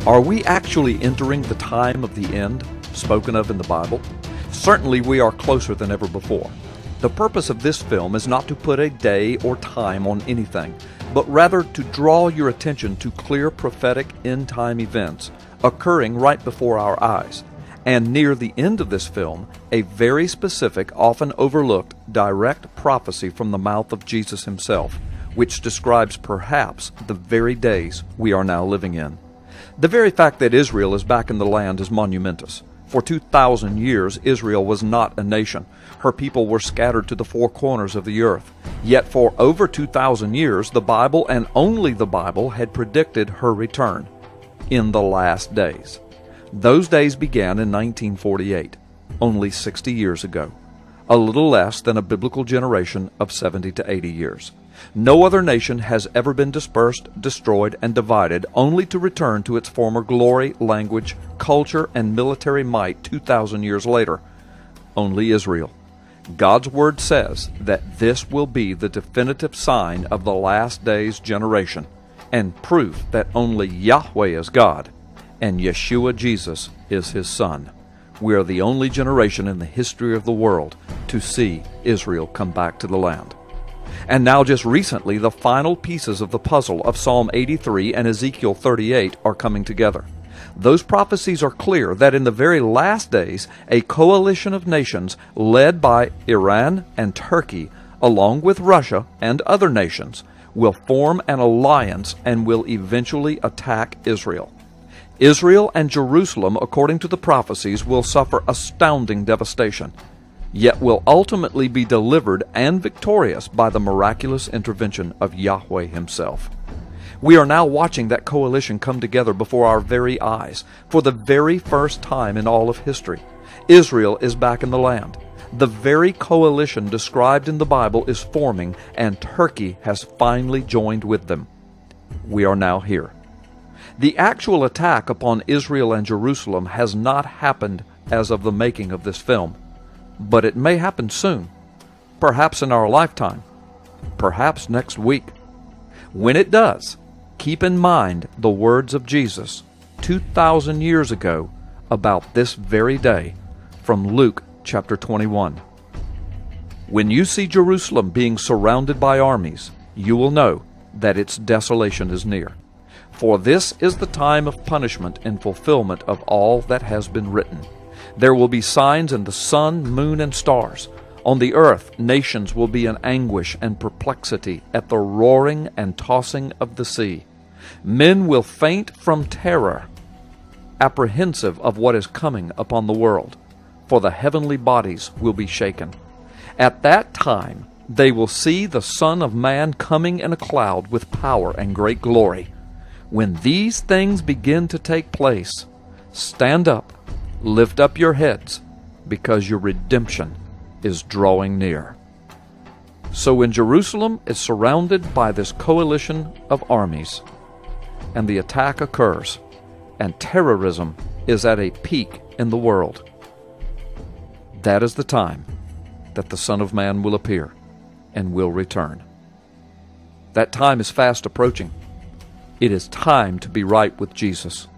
Are we actually entering the time of the end spoken of in the Bible? Certainly we are closer than ever before. The purpose of this film is not to put a day or time on anything, but rather to draw your attention to clear prophetic end-time events occurring right before our eyes. And near the end of this film, a very specific, often overlooked, direct prophecy from the mouth of Jesus himself, which describes perhaps the very days we are now living in. The very fact that Israel is back in the land is monumentous. For 2,000 years, Israel was not a nation. Her people were scattered to the four corners of the earth. Yet for over 2,000 years, the Bible, and only the Bible, had predicted her return in the last days. Those days began in 1948, only 60 years ago, a little less than a biblical generation of 70 to 80 years. No other nation has ever been dispersed, destroyed, and divided, only to return to its former glory, language, culture, and military might 2,000 years later. Only Israel. God's Word says that this will be the definitive sign of the last days generation, and proof that only Yahweh is God, and Yeshua Jesus is His Son. We are the only generation in the history of the world to see Israel come back to the land. And now just recently, the final pieces of the puzzle of Psalm 83 and Ezekiel 38 are coming together. Those prophecies are clear that in the very last days, a coalition of nations led by Iran and Turkey, along with Russia and other nations, will form an alliance and will eventually attack Israel. Israel and Jerusalem, according to the prophecies, will suffer astounding devastation, yet will ultimately be delivered and victorious by the miraculous intervention of Yahweh himself. We are now watching that coalition come together before our very eyes for the very first time in all of history. Israel is back in the land. The very coalition described in the Bible is forming, and Turkey has finally joined with them. We are now here. The actual attack upon Israel and Jerusalem has not happened as of the making of this film. But it may happen soon, perhaps in our lifetime, perhaps next week. When it does, keep in mind the words of Jesus 2,000 years ago about this very day from Luke chapter 21. When you see Jerusalem being surrounded by armies, you will know that its desolation is near. For this is the time of punishment in fulfillment of all that has been written. There will be signs in the sun, moon, and stars. On the earth, nations will be in anguish and perplexity at the roaring and tossing of the sea. Men will faint from terror, apprehensive of what is coming upon the world, for the heavenly bodies will be shaken. At that time, they will see the Son of Man coming in a cloud with power and great glory. When these things begin to take place, stand up, lift up your heads, because your redemption is drawing near. So when Jerusalem is surrounded by this coalition of armies, and the attack occurs, and terrorism is at a peak in the world, that is the time that the Son of Man will appear and will return. That time is fast approaching. It is time to be right with Jesus.